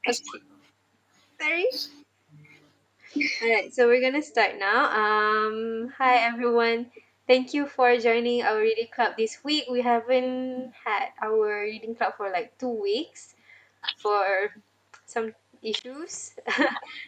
Okay. Sorry. All right, so we're gonna start now. Hi everyone. Thank you for joining our reading club this week. We haven't had our reading club for like 2 weeks for some issues.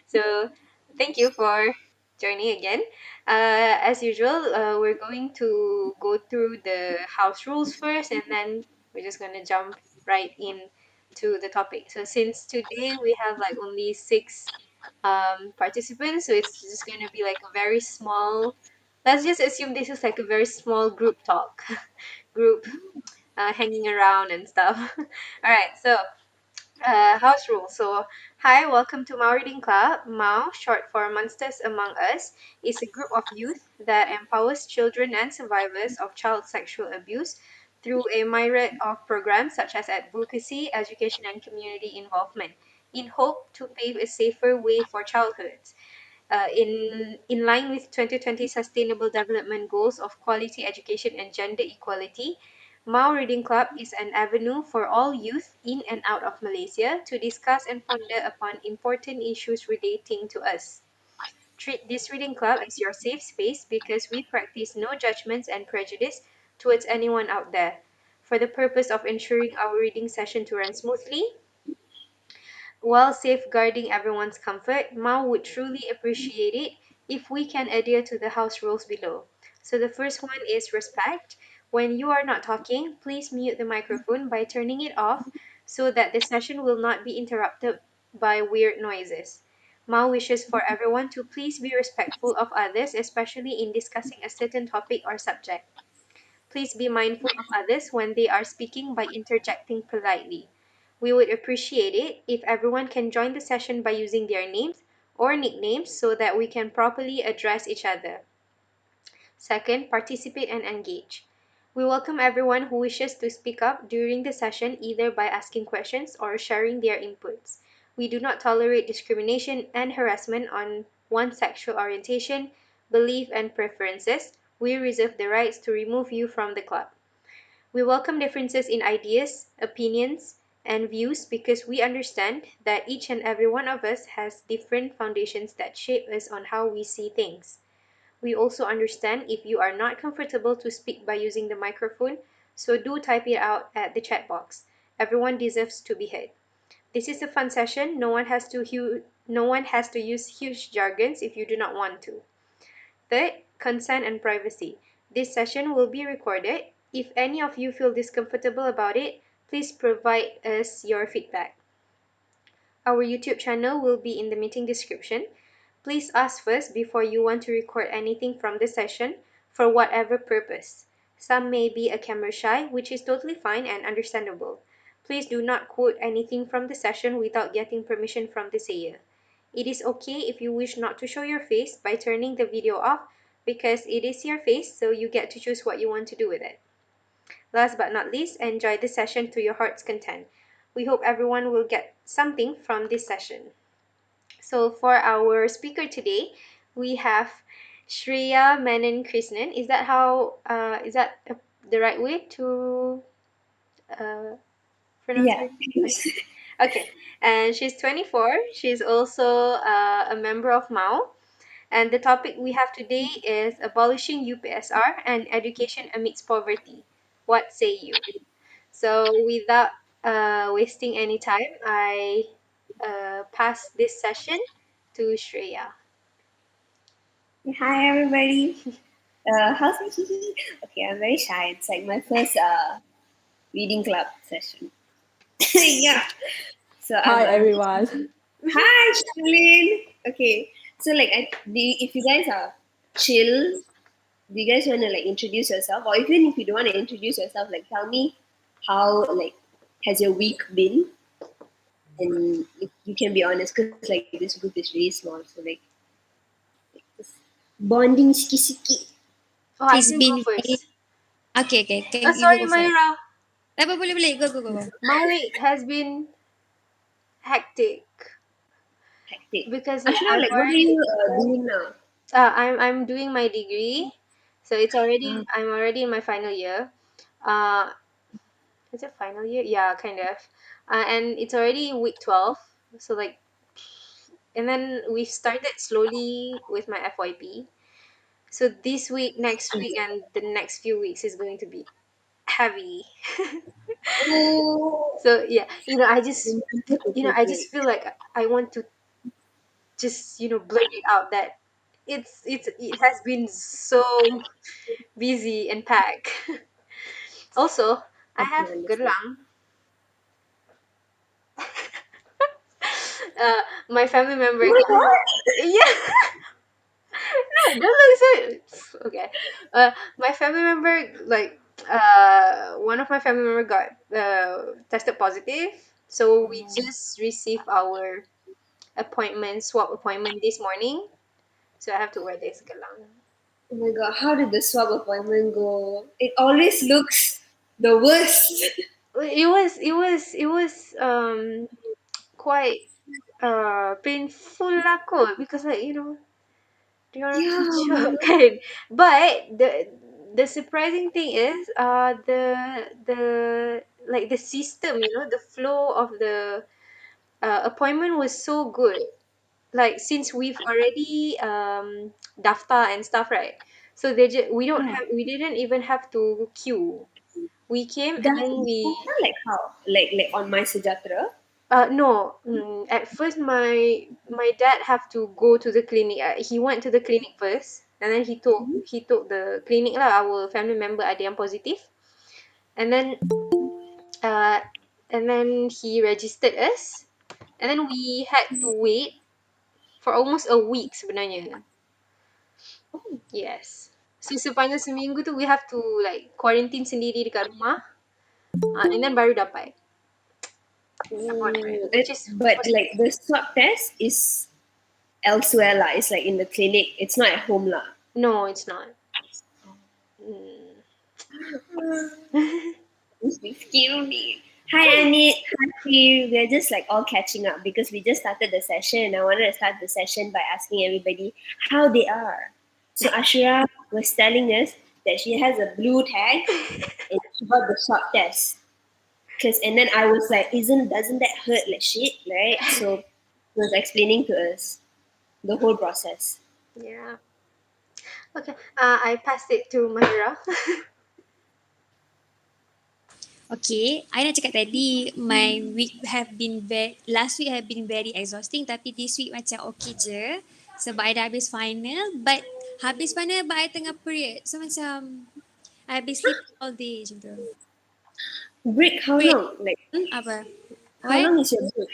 So thank you for joining again. As usual, we're going to go through the house rules first, and then we're just gonna jump right in to the topic. So since today we have like only six participants, so it's just gonna be like a very small. Let's just assume this is like a very small group talk, group hanging around and stuff. All right, so house rules. So, hi, welcome to Mao Reading Club. Mao, short for Monsters Among Us, is a group of youth that empowers children and survivors of child sexual abuse through a myriad of programs such as advocacy, education, and community involvement, in hope to pave a safer way for childhood. In line with 2020 Sustainable Development Goals of quality education and gender equality, Mao Reading Club is an avenue for all youth in and out of Malaysia to discuss and ponder upon important issues relating to us. Treat this reading club as your safe space because we practice no judgments and prejudice towards anyone out there. For the purpose of ensuring our reading session to run smoothly, while safeguarding everyone's comfort, Mao would truly appreciate it if we can adhere to the house rules below. So the first one is respect. When you are not talking, please mute the microphone by turning it off so that the session will not be interrupted by weird noises. Mao wishes for everyone to please be respectful of others, especially in discussing a certain topic or subject. Please be mindful of others when they are speaking by interjecting politely. We would appreciate it if everyone can join the session by using their names or nicknames so that we can properly address each other. Second, participate and engage. We welcome everyone who wishes to speak up during the session either by asking questions or sharing their inputs. We do not tolerate discrimination and harassment on one's sexual orientation, belief, and preferences. We reserve the rights to remove you from the club. We welcome differences in ideas, opinions, and views because we understand that each and every one of us has different foundations that shape us on how we see things. We also understand if you are not comfortable to speak by using the microphone, so do type it out at the chat box. Everyone deserves to be heard. This is a fun session. No one has to use huge jargons if you do not want to. Third, consent and privacy. This session will be recorded. If any of you feel discomfortable about it, please provide us your feedback. Our YouTube channel will be in the meeting description. Please ask first before you want to record anything from the session for whatever purpose. Some may be a camera shy, which is totally fine and understandable. Please do not quote anything from the session without getting permission from the sayer. It is okay if you wish not to show your face by turning the video off because it is your face, so you get to choose what you want to do with it. Last but not least, enjoy the session to your heart's content. We hope everyone will get something from this session. So for our speaker today, we have Shreya Menon Krishnan. Is that the right way to uh, pronounce Yeah. her name? Okay, and she's 24. She's also a member of Mao. And the topic we have today is abolishing UPSR and education amidst poverty. What say you? So, without wasting any time, I pass this session to Shreya. Hi, everybody. How's it? Okay, I'm very shy. It's like my first reading club session. Yeah. So Hi I'm everyone. hi, Shalin. Okay. So like, if you guys are chill, do you guys want to like introduce yourself, or even if you don't want to introduce yourself, like tell me how like has your week been, and if you can be honest, because like this group is really small, so like just bonding sikit-sikit. Oh, I He's can go been very... first. Okay, okay. Oh, Can you sorry, go first? Myra. Boleh, boleh. Go, go, go, go. My week has been hectic Hectic. because Ashra, I've like, what are already you doing now? I'm doing my degree, so I'm already in my final year. Uh, is it final year? Yeah, kind of. And it's already week 12. So like, and then we started slowly with my FYP. So this week, next week, and the next few weeks is going to be heavy. Oh, So yeah, remember to take I just break. feel like I want to just blurt it out that it has been so busy and packed. Also, I I have can understand. gelang. My family member Oh my got, god! yeah. No, don't look so okay. My family member, like, one of my family member got tested positive, so we just received our swap appointment this morning. So I have to wear this gelang. Oh my god, how did the swab appointment go? It always looks the worst. It was quite painful lah kot, because like dia orang cucuk Yeah. kan. But the surprising thing is the like the system, the flow of the appointment was so good. Like, since we've already daftar and stuff, right? So we didn't even have to queue. We came and That, then we that's not like how? Like on my Sejatera? no, at first my dad have to go to the clinic. He went to the clinic first, and then he told the clinic lah, our family member ada yang positive, and then uh he registered us, and then we had to wait for almost a week sebenarnya. Yes. So sepanjang seminggu tu we have to like quarantine sendiri dekat rumah, and then baru dapat appointment, which is But like frustrating. the swab test is elsewhere lah. It's like in the clinic. It's not at home lah. No, it's not. Mm. Please kill me. Hi Anit, hi Priya. We're just like all catching up because we just started the session and I wanted to start the session by asking everybody how they are. So Ashura was telling us that she has a blue tag and she got the swab test. And then I was like, doesn't that hurt like shit, right? So he was explaining to us the whole process. Yeah. Okay. I passed it to Mahira. Okay, I nak cakap tadi, my week have been last week have been very exhausting, tapi this week macam okay je. Sebab I dah habis final, but I tengah period. So macam, I habis sleep all day macam tu. Break how Period. long? Like Apa? how What? long is your break?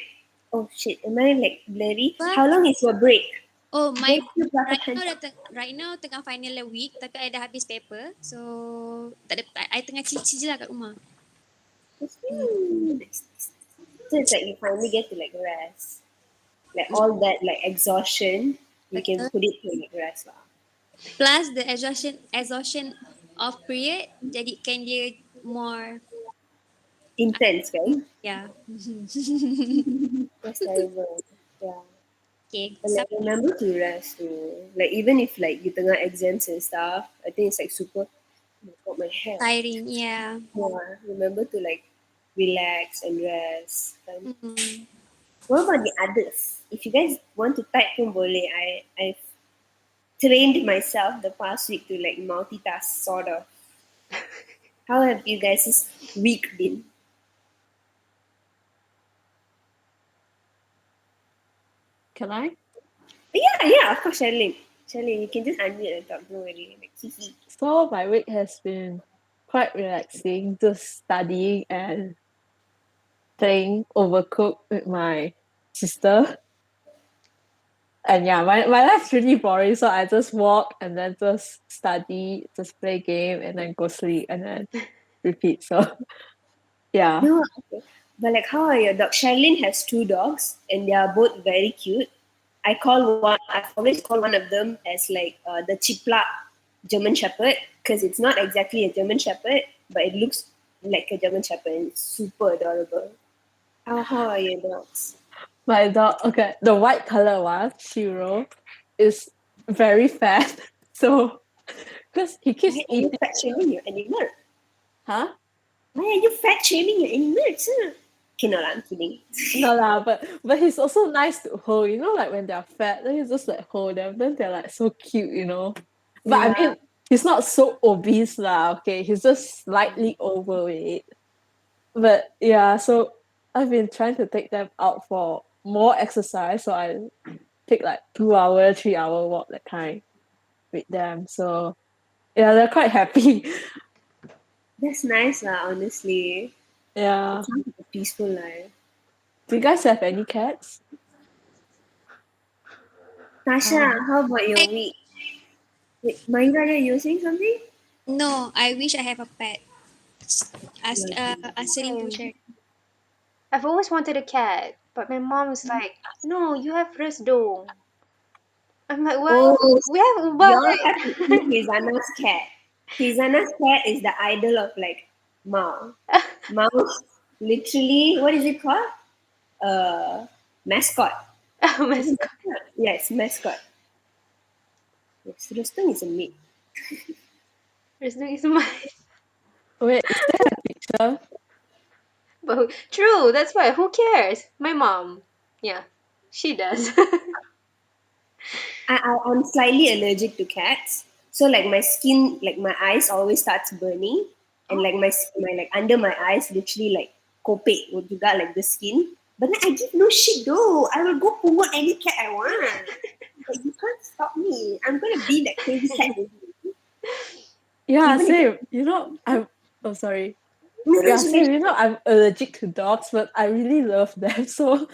Oh shit, am I like blurry? Apa? How long is your break? Oh, my Break tu berapa right time? now right now tengah final week, tapi I dah habis paper. So, tak ada, I tengah chill-chill je lah kat rumah. Nice. So it's like you finally get to like rest. Like all that like exhaustion, you can Betul. put it to like rest lah. Plus the exhaustion of period jadikan dia more Intense, right? yeah. That's terrible. Yeah. Okay. But like remember to rest too. Like even if like you tengah exams and stuff, I think it's like super. Oh my god, my hair. Tiring, yeah. Yeah. Remember to like relax and rest. Mm. What about the others? If you guys want to type pun boleh. I've trained myself the past week to like multitask sort of. How have you guys' week been? Can I? Yeah, of course, Charlene. Charlene, you can just unmute and talk. Don't worry. Like, hee. So my week has been quite relaxing, just studying and playing Overcooked with my sister. And yeah, my life's really boring, so I just walk and then just study, just play game and then go sleep and then repeat. So yeah. No, okay. But like, how are your dogs? Charlene has two dogs, and they are both very cute. I've always called one of them as like the Chipla German Shepherd because it's not exactly a German Shepherd, but it looks like a German Shepherd and it's super adorable. How are your dogs? My dog, okay, the white color one, Shiro, is very fat. So because he keeps Why are you eating, fat shaming your animal? huh? Why are you fat shaming your animals? Huh? Okay, no, I'm kidding. No lah, but he's also nice to hold. You know, like when they're fat, then you just like hold them. Then they're like so cute, you know. But I Yeah. mean, he's not so obese lah. Okay, he's just slightly overweight. But yeah, so I've been trying to take them out for more exercise. So I take like 2 hour, 3 hour walk that kind with them. So yeah, they're quite happy. That's nice, lah, honestly. It Yeah. sounds like a peaceful life. Do you guys have any cats? Tasha, Um, how about your I, week? Wait, Mahira, you were saying something? no, I wish I have a pet. Answering to same. share. I've always wanted a cat, but my mom's like, no, you have Resdo. I'm like, Oh, well, we have y'all have to Ubud. see Fizana's cat. Fizana's cat is the idol of like Mao. Mao's literally, what is it called? Mascot. Oh, Is it mascot. mascot? Yes, mascot. Yes, Rustam is a mate. Resdo is mine. Wait, is there a picture? But true, that's why. Who cares? My mom. Yeah, she does. I'm slightly allergic to cats. So like my skin, like my eyes always starts burning, and like my like under my eyes literally like kopek would you got like the skin. But then I give no shit though. I will go promote any cat I want. Like you can't stop me. I'm gonna be that crazy cat with you. Yeah, Even if same. You know, I'm oh sorry. no, no, Yeah, it's same. okay. You know, I'm allergic to dogs, but I really love them. So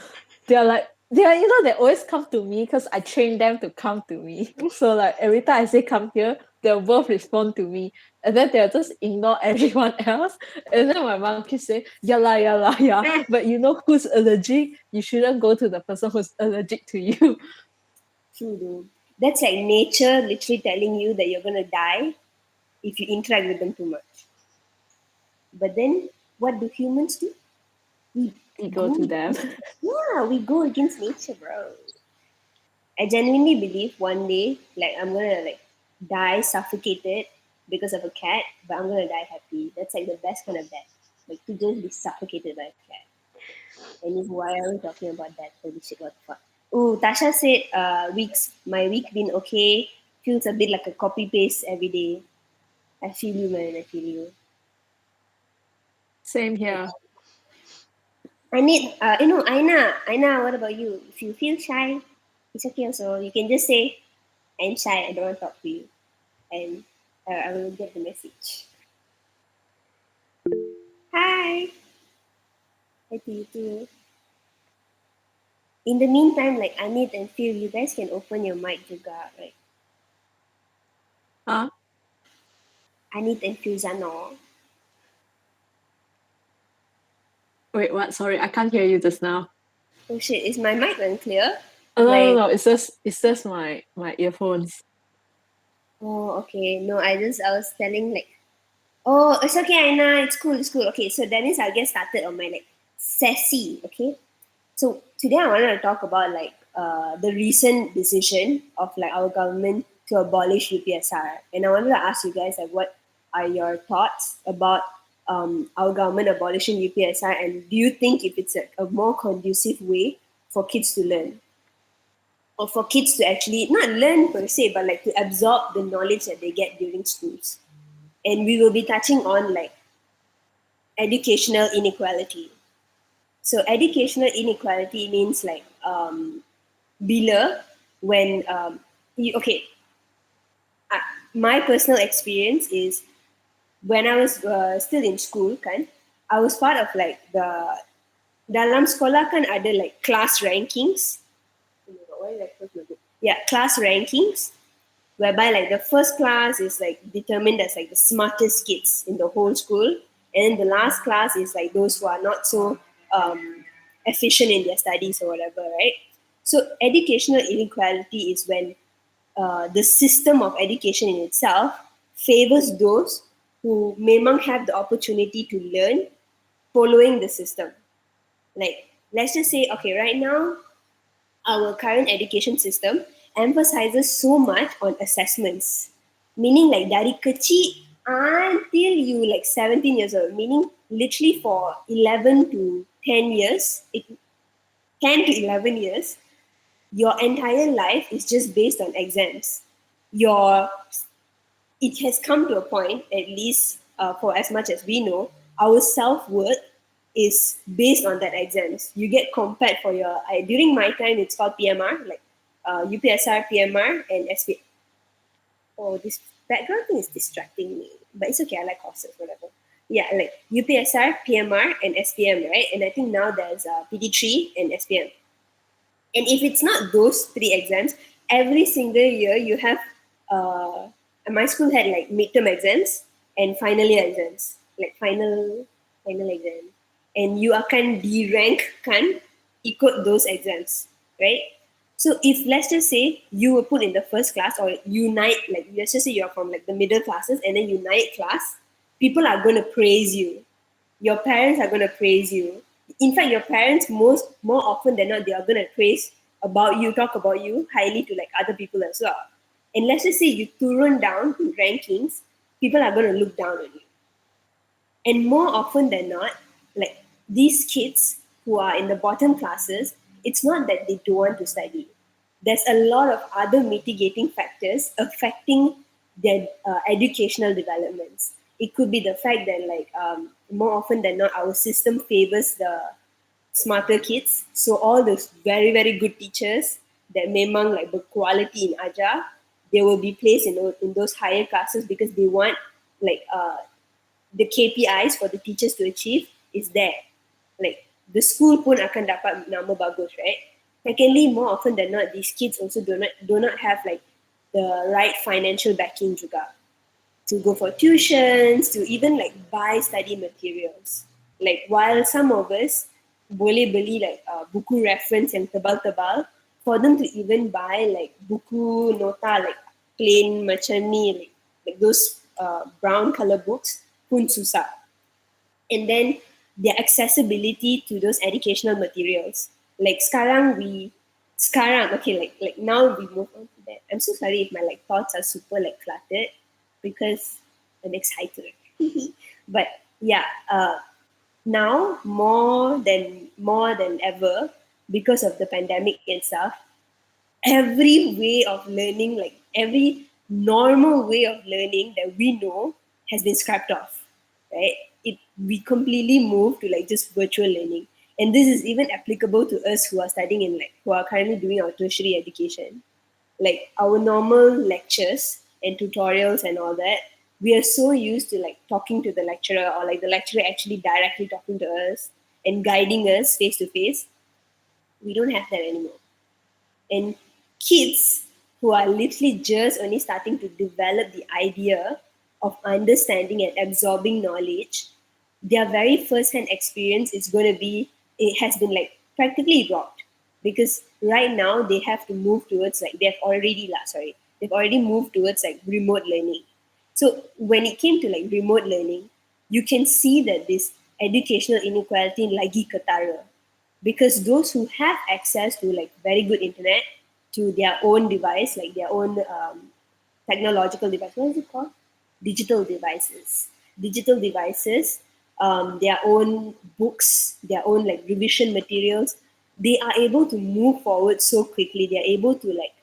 they're like you know, they always come to me because I train them to come to me. So like every time I say come here, they'll both respond to me. And then they'll just ignore everyone else. And then my mom keeps saying, yeah la, yeah. But you know who's allergic? You shouldn't go to the person who's allergic to you. True though. That's like nature literally telling you that you're gonna die if you interact with them too much. But then what do humans do? We You go go to them. yeah, we go against nature, bro. I genuinely believe one day, like I'm gonna like die suffocated because of a cat, but I'm gonna die happy. That's like the best kind of death. Like to just be suffocated by a cat. And if why are we talking about that? Holy shit, what the fuck? Oh, Tasha said my week been okay. Feels a bit like a copy paste every day. I feel you, man, I feel you. Same here. I need Aina, what about you? If you feel shy, it's okay also. You can just say, I'm shy, I don't want to talk to you. And I will get the message. Hi. Hi to you too. In the meantime, like Anit and Phil, you guys can open your mic juga, right? Huh? Anit and Fuzano. Wait, what? Sorry, I can't hear you just now. Oh shit, is my mic unclear? Oh, no, My no. It's just my earphones. oh okay. No, I was telling like oh it's okay, Aina, it's cool. Okay, so that means I'll get started on my like sassy, okay? So today I wanted to talk about like the recent decision of like our government to abolish UPSR, and I wanted to ask you guys like what are your thoughts about our government abolishing UPSR, and do you think if it's a more conducive way for kids to learn, or for kids to actually not learn per se, but like to absorb the knowledge that they get during schools? And we will be touching on like educational inequality. So educational inequality means like bila when okay, uh, my personal experience is when I was still in school kan, I was part of like the dalam sekolah kan ada like class rankings. Oh my God, why did I close my book? Yeah, class rankings whereby like the first class is like determined as like the smartest kids in the whole school, and the last class is like those who are not so efficient in their studies or whatever, right? So educational inequality is when the system of education in itself favors those who memang have the opportunity to learn following the system. Like let's just say, okay, right now our current education system emphasizes so much on assessments, meaning like dari kecil until you like 17 years old, meaning literally for 11 to 10 years, 10 to 11 years, your entire life is just based on exams. Your It has come to a point, at least for as much as we know, our self worth is based on that exams. You get compared for your during my time it's called PMR, like UPSR, PMR, and SP. Oh, this background thing is distracting me, but it's okay. I like horses, whatever. Yeah, like UPSR, PMR, and SPM, right? And I think now there's PT3 and SPM. And if it's not those three exams, every single year you have, uh, my school had like midterm exams and final year exams, like final exam. And you akan di-rank kan ikut those exams, right? So if let's just say you were put in the first class or unite, like let's just say you're from like the middle classes and then unite class, people are going to praise you, your parents are going to praise you. In fact, your parents more often than not, they are going to praise about you, talk about you highly to like other people as well. And let's just say you turun down in rankings, people are going to look down on you. And more often than not, like these kids who are in the bottom classes, it's not that they don't want to study. There's a lot of other mitigating factors affecting their educational developments. It could be the fact that, like, more often than not, our system favors the smarter kids. So all those very very good teachers that memang like berkualiti in ajar, they will be placed in those higher classes because they want like the KPIs for the teachers to achieve is there. Like the school pun akan dapat nama bagus, right? Secondly, more often than not, these kids also do not have like the right financial backing juga to go for tuitions, to even like buy study materials. Like while some of us boleh beli like buku reference yang tebal-tebal, for them to even buy like buku nota like plain macam ni, like those brown color books pun susah. And then their accessibility to those educational materials. Like sekarang, okay, like now we move on to that. I'm so sorry if my like thoughts are super like cluttered because I'm excited. But yeah, now more than ever, because of the pandemic and stuff, every way of learning, like every normal way of learning that we know has been scrapped off, right? We completely moved to like just virtual learning. And this is even applicable to us who are studying in like who are currently doing our tertiary education. Like our normal lectures and tutorials and all that, we are so used to like talking to the lecturer or like the lecturer actually directly talking to us and guiding us face to face. We don't have that anymore. And kids who are literally just only starting to develop the idea of understanding and absorbing knowledge, their very first hand experience is going to be, it has been like practically rocked because right now they have to move towards like they've already moved towards like remote learning. So when it came to like remote learning, you can see that this educational inequality lagi ketara because those who have access to like very good internet to their own device, like their own technological device, what is it called? Digital devices, their own books, their own like revision materials, they are able to move forward so quickly. They are able to like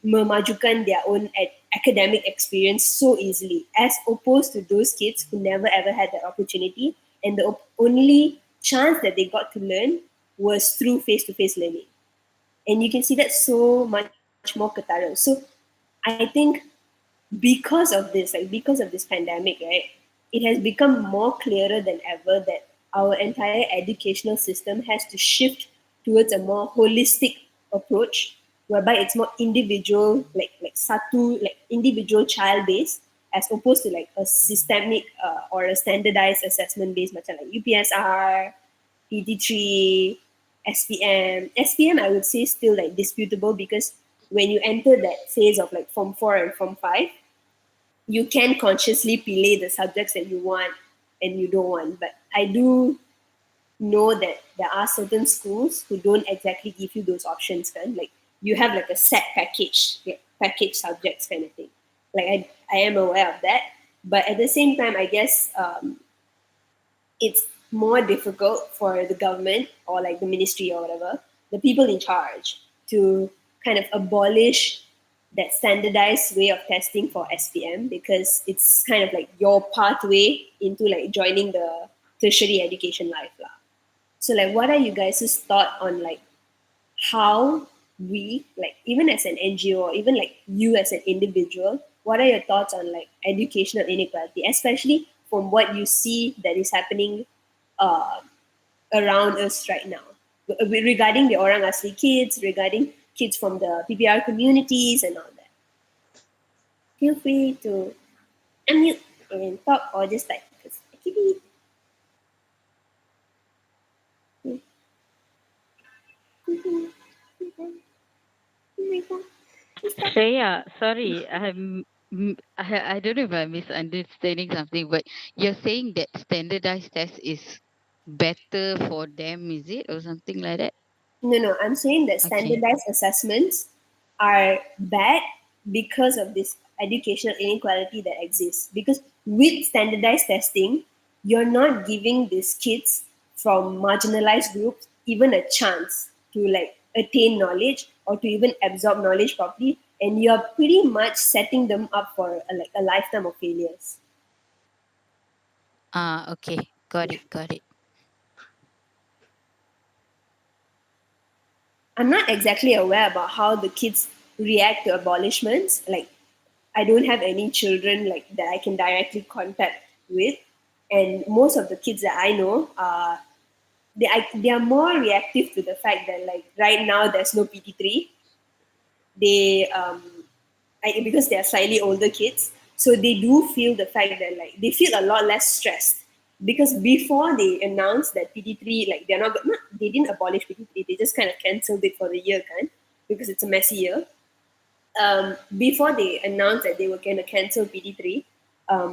memajukan their own academic experience so easily, as opposed to those kids who never ever had that opportunity, and the only chance that they got to learn was through face-to-face learning. And you can see that so much more katara. So I think because of this pandemic, right, it has become more clearer than ever that our entire educational system has to shift towards a more holistic approach, whereby it's more individual, like satu, like individual child based, as opposed to like a systemic or a standardized assessment based, macam like UPSR, PT3, SPM. I would say still like disputable because when you enter that phase of like Form 4 and Form 5, you can consciously delay the subjects that you want and you don't want. But I do know that there are certain schools who don't exactly give you those options, kan? Like you have like a set package, like package subjects kind of thing. Like I am aware of that. But at the same time, I guess it's more difficult for the government or like the ministry or whatever, the people in charge, to kind of abolish that standardized way of testing for SPM, because it's kind of like your pathway into like joining the tertiary education life lah. So like, what are you guys' thought on like how we, like even as an NGO or even like you as an individual, what are your thoughts on like educational inequality, especially from what you see that is happening uh, around us right now, regarding the Orang Asli kids, regarding kids from the PPR communities and all that? Feel free to unmute and talk or just type. Because actually, Shreya, sorry, I don't know if I'm misunderstanding something, but you're saying that standardized test is better for them, is it, or something like that? no, I'm saying that Okay. standardized assessments are bad because of this educational inequality that exists. Because with standardized testing, you're not giving these kids from marginalized groups even a chance to like attain knowledge or to even absorb knowledge properly, and you're pretty much setting them up for like a lifetime of failures. Ah, okay. Got it, got it. I'm not exactly aware about how the kids react to abolishments. Like, I don't have any children like that I can directly contact with, and most of the kids that I know, they are more reactive to the fact that like right now there's no PT3. They because they are slightly older kids, so they do feel the fact that like they feel a lot less stressed, because before they announced that PT3, like not they didn't abolish PT3, they just kind of cancelled it for the year, kind, because it's a messy year. Before they announced that they were going to cancel PT3,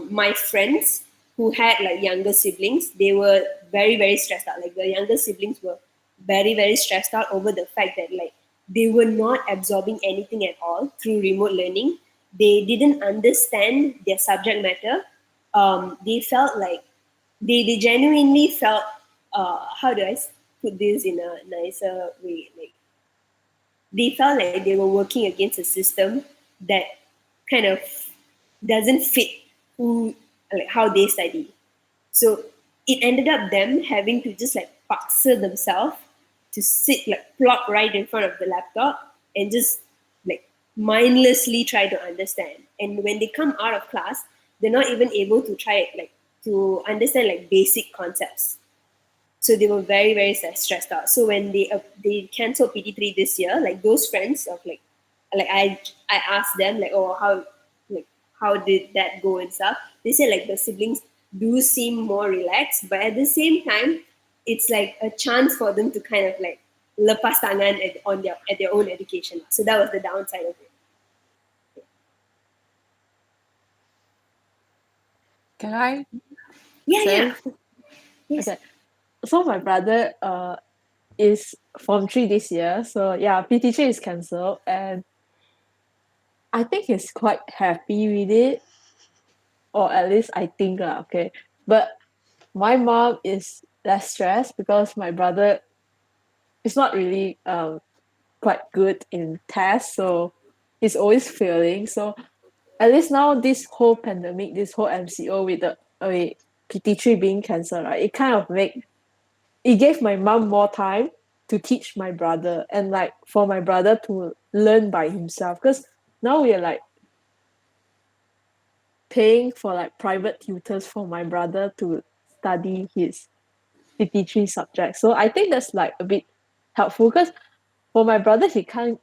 my friends who had like younger siblings, they were very, very stressed out. Like the younger siblings were very, very stressed out over the fact that like they were not absorbing anything at all through remote learning. They didn't understand their subject matter. They felt like they genuinely felt, how do I put this in a nicer way? Like they felt like they were working against a system that kind of doesn't fit who, like how they study. So it ended up them having to just like paksa themselves to sit like plop right in front of the laptop and just like mindlessly try to understand. And when they come out of class, they're not even able to try like to understand like basic concepts. So they were very, very stressed out. So when they canceled PT3 this year, like those friends of like I asked them like, oh, like how did that go and stuff. They said like the siblings do seem more relaxed, but at the same time, it's like a chance for them to kind of like lepas tangan at their own education. So that was the downside of it. Can I Yeah, say? yeah. Yes. Okay. So my brother is Form 3 this year. So yeah, PT3 is cancelled, and I think he's quite happy with it, or at least I think lah. Okay, but my mom is less stressed because my brother is not really quite good in tests, so he's always failing. So at least now this whole pandemic, this whole MCO with the PT3 being cancelled, right? It gave my mom more time to teach my brother, and like for my brother to learn by himself, because now we are like paying for like private tutors for my brother to study his PT3 subjects. So I think that's like a bit helpful, because for my brother he can't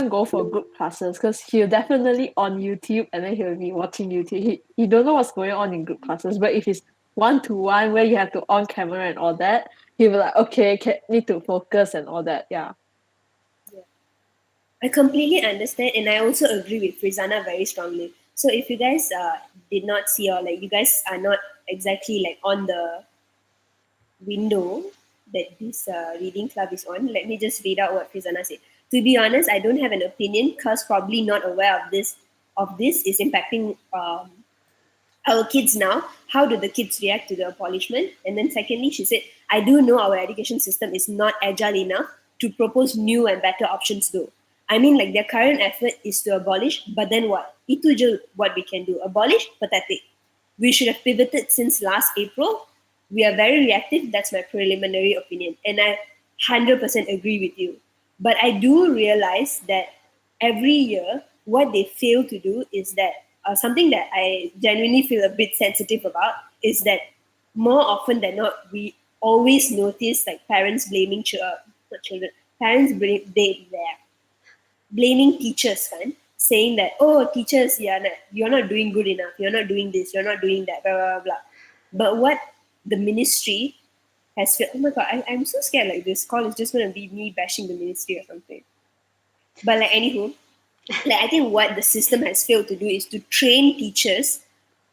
go for group classes because he'll definitely on YouTube and then he'll be watching YouTube. He don't know what's going on in group classes. But if it's one to one where you have to on camera and all that, he'll be like, okay, need to focus and all that. Yeah. I completely understand, and I also agree with Frizana very strongly. So if you guys did not see, or like you guys are not exactly like on the window that this reading club is on, let me just read out what Frizana said. To be honest, I don't have an opinion because probably not aware of this is impacting our kids now, how do the kids react to the abolishment? And then secondly, she said, I do know our education system is not agile enough to propose new and better options though. I mean, like their current effort is to abolish, but then what? Itu je what we can do. Abolish, pathetic. We should have pivoted since last April. We are very reactive. That's my preliminary opinion. And I 100% agree with you. But I do realize that every year, what they fail to do is that something that I genuinely feel a bit sensitive about is that more often than not, we always notice like parents blaming not children, parents blaming teachers, kan? Saying that, oh, teachers, you're not doing good enough, you're not doing this, you're not doing that, blah, blah, blah. But what the ministry has felt, oh my God, I'm so scared like this call is just going to be me bashing the ministry or something. But like, anywho, like I think what the system has failed to do is to train teachers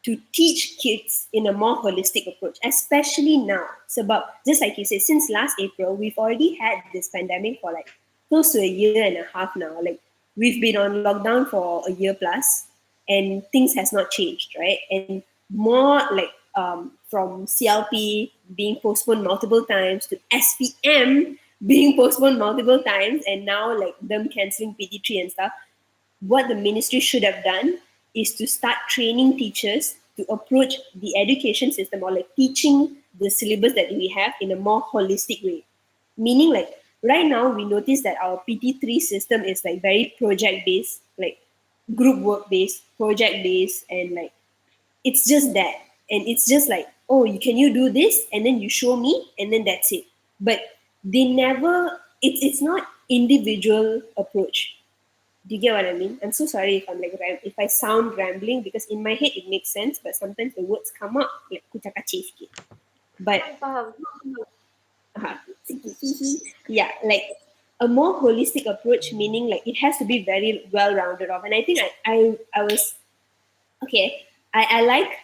to teach kids in a more holistic approach, especially now. So, about just like you said, since last April, we've already had this pandemic for like close to a year and a half now. Like we've been on lockdown for a year plus, and things has not changed, right? And more like from CLP being postponed multiple times to SPM being postponed multiple times, and now like them canceling PT3 and stuff. What the ministry should have done is to start training teachers to approach the education system or like teaching the syllabus that we have in a more holistic way. Meaning, like right now, we notice that our PT3 system is like very project based, like group work based, project based, and like it's just that. And it's just like, oh, you do this, and then you show me, and then that's it. But they never, it's not individual approach. Do you get what I mean? I'm so sorry if I'm like if I sound rambling because in my head it makes sense, but sometimes the words come out like kucak-kacir sikit. But Faham. uh, yeah, like a more holistic approach, meaning like it has to be very well rounded off. And I think I was okay. I like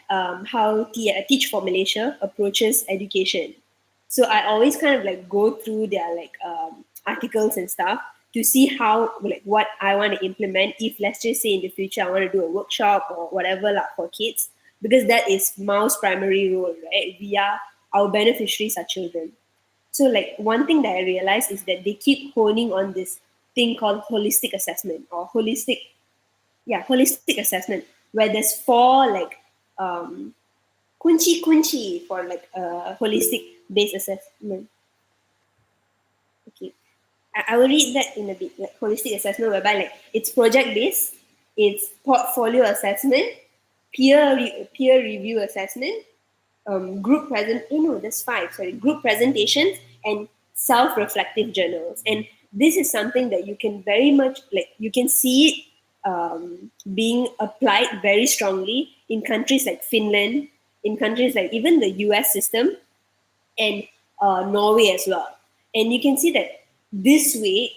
how Teach for Malaysia approaches education. So I always kind of like go through their like articles and stuff to see how like what I want to implement. If let's just say in the future I want to do a workshop or whatever like for kids, because that is Mao's primary role, right? We are our beneficiaries are children. So like one thing that I realized is that they keep honing on this thing called holistic assessment or holistic assessment, where there's four like um kunci for like holistic based assessment. Okay, I will read that in a bit. Like holistic assessment, whereby like it's project based, it's portfolio assessment, peer review assessment, group present. No, that's five. Sorry, group presentations and self-reflective journals. And this is something that you can very much like you can see it being applied very strongly in countries like Finland, in countries like even the US system, and Norway as well. And you can see that this way,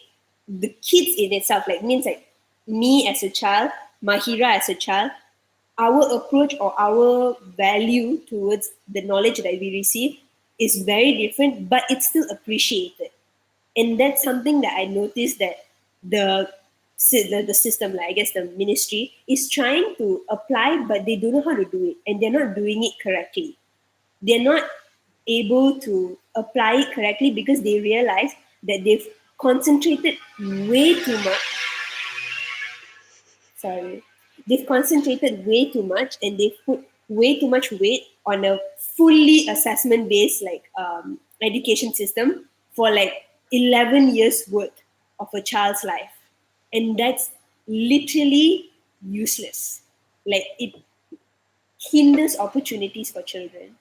the kids in itself, like means like me as a child, Mahira as a child, our approach or our value towards the knowledge that we receive is very different, but it's still appreciated. And that's something that I noticed that the the system, like I guess the ministry, is trying to apply, but they don't know how to do it, and they're not doing it correctly. They're not able to apply it correctly because they realize that they've concentrated way too much. Sorry, they've concentrated way too much and they've put way too much weight on a fully assessment based like education system for like 11 years worth of a child's life, and that's literally useless. Like it hinders opportunities for children.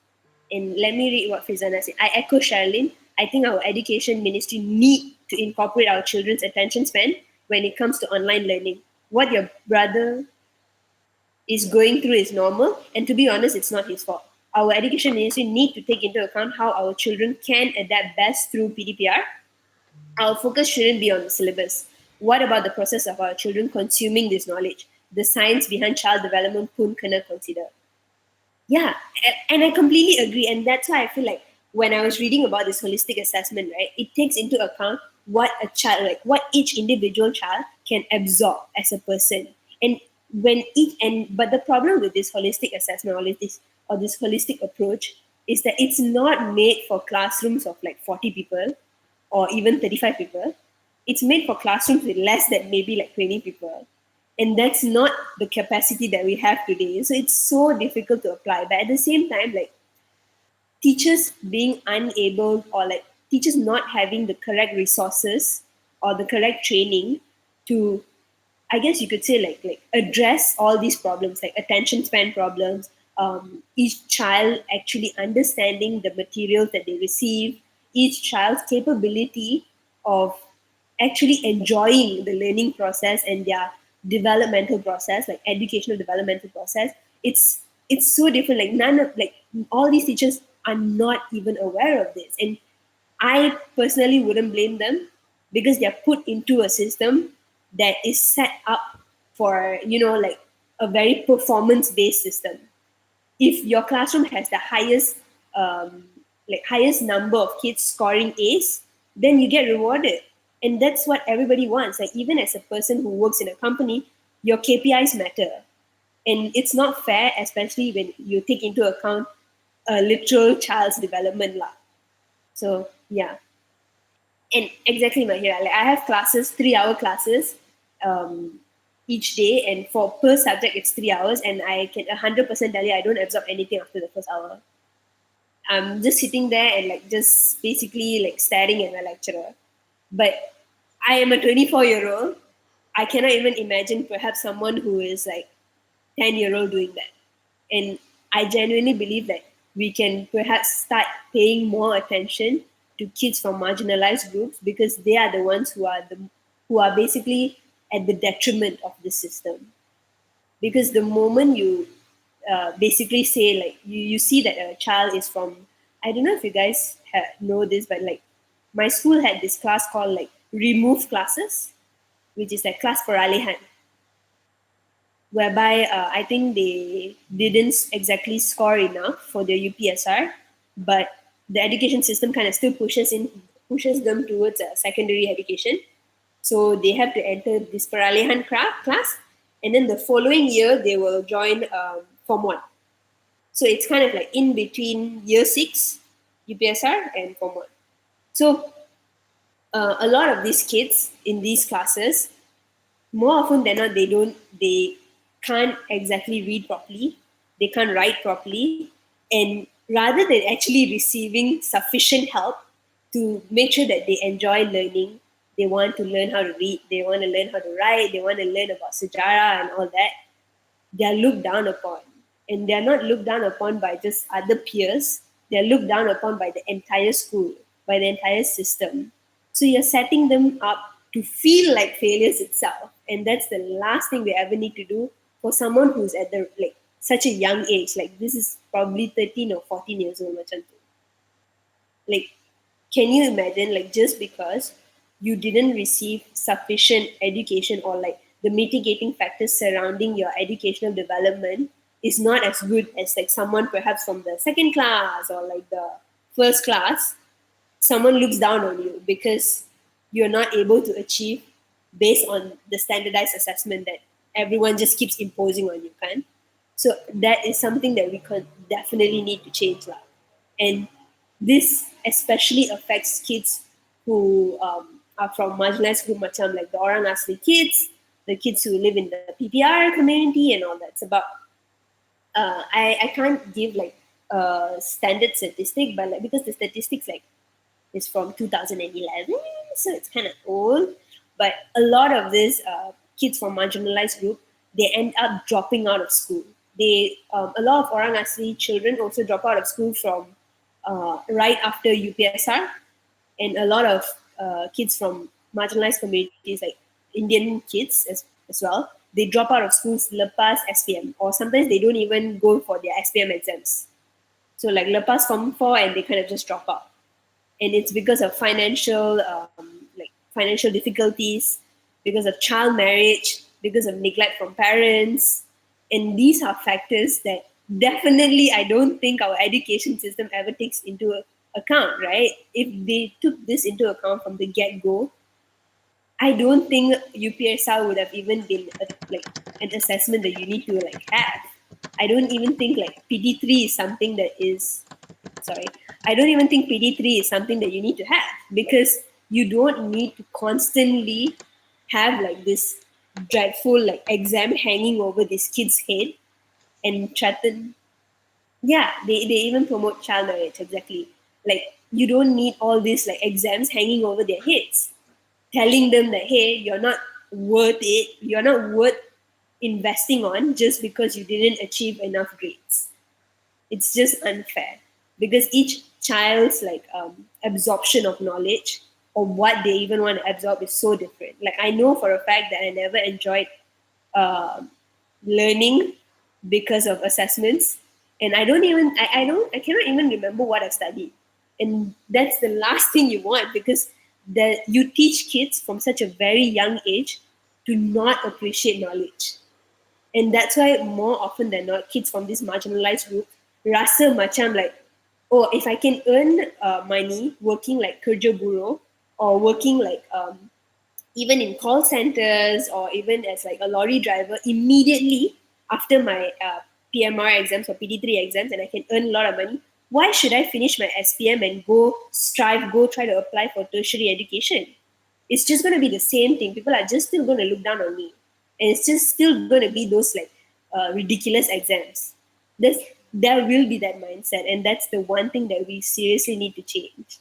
And let me read what Fizana said. I echo Charlene. I think our education ministry need to incorporate our children's attention span when it comes to online learning. What your brother is going through is normal, and to be honest, it's not his fault. Our education ministry need to take into account how our children can adapt best through PDPR. Our focus shouldn't be on the syllabus. What about the process of our children consuming this knowledge? The science behind child development pun kena consider. Yeah, and I completely agree. And that's why I feel like when I was reading about this holistic assessment, right, it takes into account what a child, like what each individual child can absorb as a person. And when each and but the problem with this holistic assessment or this holistic approach is that it's not made for classrooms of like 40 people or even 35 people. It's made for classrooms with less than maybe like 20 people, and that's not the capacity that we have today. So it's so difficult to apply, but at the same time, like, teachers being unable, or like teachers not having the correct resources or the correct training to, I guess you could say, like address all these problems, like attention span problems, each child actually understanding the materials that they receive, each child's capability of actually enjoying the learning process and their developmental process, like educational developmental process. It's so different. Like none of like all these teachers are not even aware of this, and I personally wouldn't blame them because they're put into a system that is set up for, like a very performance based system. If your classroom has the highest number of kids scoring A's, then you get rewarded. And that's what everybody wants. Like, even as a person who works in a company, your KPIs matter. And it's not fair, especially when you take into account a literal child's development. Lah. So, yeah. And exactly, Mahira. Like, I have classes, 3-hour classes um, each day, and for per subject, it's 3 hours. And I can 100% tell you, I don't absorb anything after the first hour. I'm just sitting there and like just basically like staring at my lecturer. But I am a 24-year-old. I cannot even imagine perhaps someone who is like 10-year-old doing that. And I genuinely believe that we can perhaps start paying more attention to kids from marginalized groups because they are the ones who are basically at the detriment of the system. Because the moment you basically say, like, you see that a child is from, I don't know if you guys know this, but like my school had this class called like remove classes, which is like class peralihan, whereby I think they didn't exactly score enough for the UPSR, but the education system kind of still pushes them towards a secondary education. So they have to enter this peralihan class, and then the following year they will join Form 1. So it's kind of like in between year 6 UPSR and Form 1. So a lot of these kids in these classes, more often than not, they can't exactly read properly, they can't write properly, and rather than actually receiving sufficient help to make sure that they enjoy learning, they want to learn how to read, they want to learn how to write, they want to learn about sejarah and all that, they are looked down upon. And they are not looked down upon by just other peers, they are looked down upon by the entire school, by the entire system. So you're setting them up to feel like failures itself. And that's the last thing we ever need to do for someone who's at the like such a young age. Like this is probably 13 or 14 years old. Like, can you imagine, like, just because you didn't receive sufficient education or like the mitigating factors surrounding your educational development is not as good as like someone perhaps from the second class or like the first class, someone looks down on you because you're not able to achieve based on the standardized assessment that everyone just keeps imposing on you, kan? So that is something that we could definitely need to change, lah. And this especially affects kids who are from marginalized group, macam like the orang asli kids, the kids who live in the PPR community and all that. It's about I can't give like a standard statistic, but like because the statistics like is from 2011, so it's kind of old. But a lot of these kids from marginalized group, they end up dropping out of school. They a lot of orang asli children also drop out of school from right after UPSR, and a lot of kids from marginalized communities like Indian kids as well. They drop out of schools lepas SPM, or sometimes they don't even go for their SPM exams. So like lepas Form 4 and they kind of just drop out, and it's because of financial difficulties, because of child marriage, because of neglect from parents, and these are factors that definitely I don't think our education system ever takes into account, right? If they took this into account from the get-go, I don't think UPSR would have even been like an assessment that you need to like have. I don't even think like PD3 is something that is sorry. I don't even think PD3 is something that you need to have because you don't need to constantly have like this dreadful like exam hanging over this kid's head and threaten. Yeah, they even promote child marriage, exactly. Like you don't need all these like exams hanging over their heads telling them that hey, you're not worth it, you're not worth investing on just because you didn't achieve enough grades. It's just unfair because each child's like absorption of knowledge or what they even want to absorb is so different. Like I know for a fact that I never enjoyed uh, learning because of assessments, and I cannot even remember what I studied, and that's the last thing you want because that you teach kids from such a very young age to not appreciate knowledge. And that's why more often than not, kids from this marginalized group rasa macam like, oh, if I can earn money working like kerja buruh or working like even in call centers or even as like a lorry driver immediately after my PMR exams or PD3 exams and I can earn a lot of money, why should I finish my SPM and go try to apply for tertiary education? It's just going to be the same thing. People are just still going to look down on me. And it's just still going to be those like ridiculous exams. There's, there will be that mindset. And that's the one thing that we seriously need to change.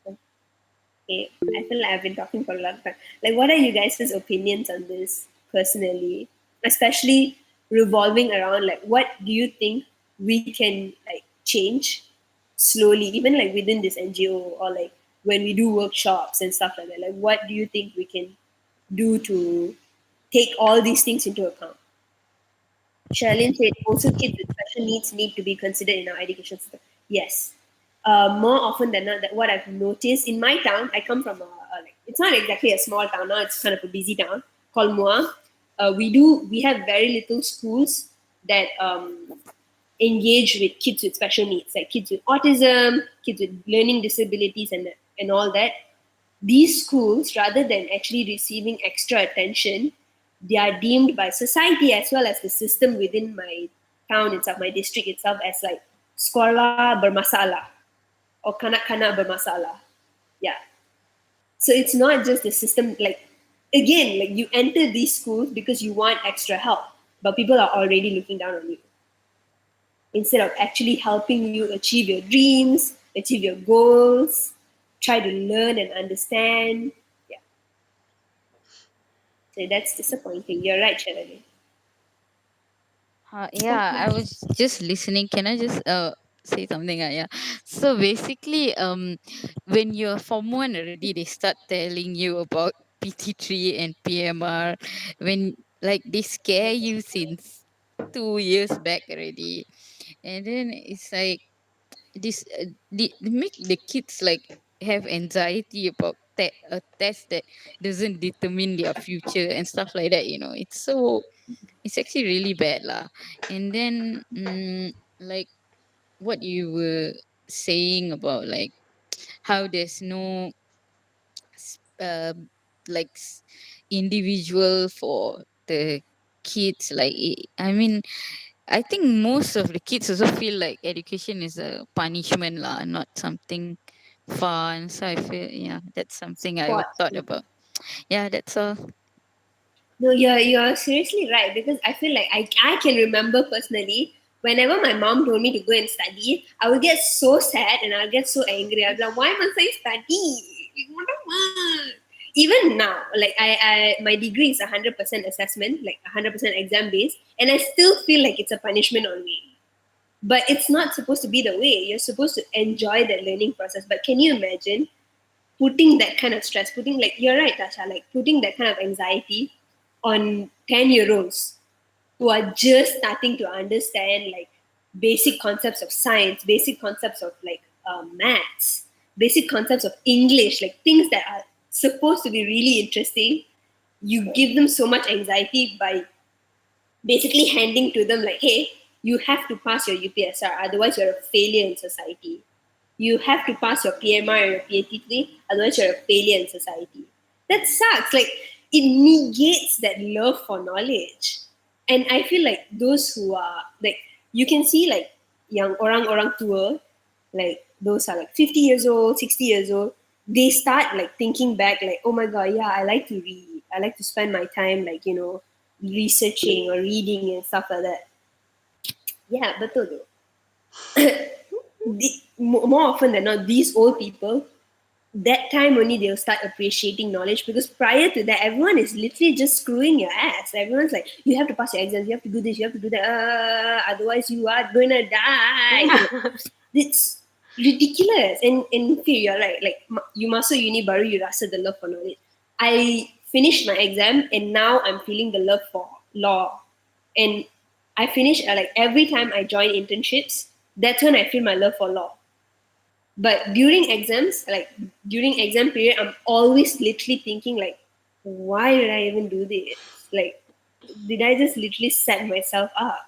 Okay, I feel like I've been talking for a long time. Like, what are you guys' opinions on this personally? Especially revolving around like, what do you think we can like change slowly, even like within this NGO or like when we do workshops and stuff like that? Like, what do you think we can do to take all these things into account? Charlene said also kids with special needs need to be considered in our education system. Yes. More often than not, that what I've noticed in my town, I come from like it's not exactly a small town now. It's kind of a busy town called Mua. We have very little schools that engage with kids with special needs, like kids with autism, kids with learning disabilities, and all that. These schools, rather than actually receiving extra attention, they are deemed by society as well as the system within my town itself, my district itself, as like sekolah bermasalah or kanak-kanak bermasalah. Yeah. So it's not just the system, like, again, like you enter these schools because you want extra help, but people are already looking down on you instead of actually helping you achieve your dreams, achieve your goals, try to learn and understand. Yeah. So that's disappointing. You're right, Shalini. Yeah, I was just listening. Can I just say something? Yeah. So basically, when you're Form 1 already, they start telling you about PT3 and PMR. When like they scare you since 2 years back already, and then it's like they make the kids like have anxiety about a test that doesn't determine their future and stuff like that. It's actually really bad lah. And then like what you were saying about like how there's no s- um like individual for the kids, like I mean, I think most of the kids also feel like education is a punishment lah, not something fun. So I feel, yeah, that's something I would Sports. thought about. Yeah, that's all. No, you're seriously right because I feel like I can remember personally whenever my mom told me to go and study, I would get so sad and I'll get so angry. I'll be like, why must I study? Like, what the fuck? Even now, like my degree is 100% assessment, like 100% exam based, and I still feel like it's a punishment on me. But it's not supposed to be the way. You're supposed to enjoy that learning process. But can you imagine putting that kind of stress, putting like you're right, Tasha, like putting that kind of anxiety on 10-year-olds who are just starting to understand like basic concepts of science, basic concepts of like maths, basic concepts of English, like things that are supposed to be really interesting. You give them so much anxiety by basically handing to them like, hey, you have to pass your UPSR, otherwise you're a failure in society. You have to pass your PMR and your PAT3, otherwise you're a failure in society. That sucks. Like it negates that love for knowledge. And I feel like those who are like, you can see like young orang tua, like those are like 50 years old, 60 years old, they start like thinking back like, oh my god, yeah, I like to read. I like to spend my time like, researching or reading and stuff like that. Yeah, betul though. More often than not, these old people, that time only they'll start appreciating knowledge, because prior to that, everyone is literally just screwing your ass. Everyone's like, you have to pass your exams, you have to do this, you have to do that, otherwise you are gonna die. Like, it's ridiculous. And okay, you're right. Like you masuk uni baru you rasa the love for knowledge. I finished my exam and now I'm feeling the love for law. And I finish like every time I join internships, that's when I feel my love for law. But during exams, like during exam period, I'm always literally thinking like, why did I even do this? Like, did I just literally set myself up?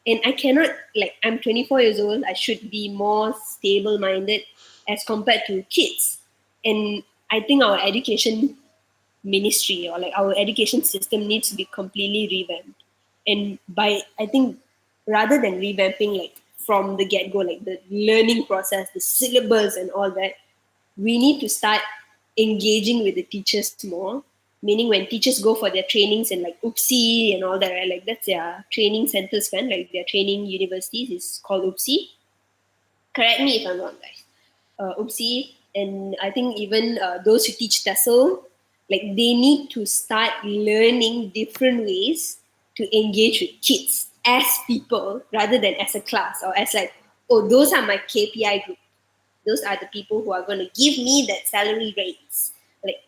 And I cannot, like, I'm 24 years old. I should be more stable minded as compared to kids. And I think our education ministry or like our education system needs to be completely revamped. And by, I think, rather than revamping like from the get go, like the learning process, the syllabus and all that, we need to start engaging with the teachers more. Meaning when teachers go for their trainings and like UPSI and all that, right? Like that's their training centers, kan? Like their training universities is called UPSI. Correct me if I'm wrong, guys. UPSI, and I think even those who teach TESOL, like they need to start learning different ways to engage with kids as people rather than as a class or as like, oh, those are my KPI group. Those are the people who are going to give me that salary raise. Like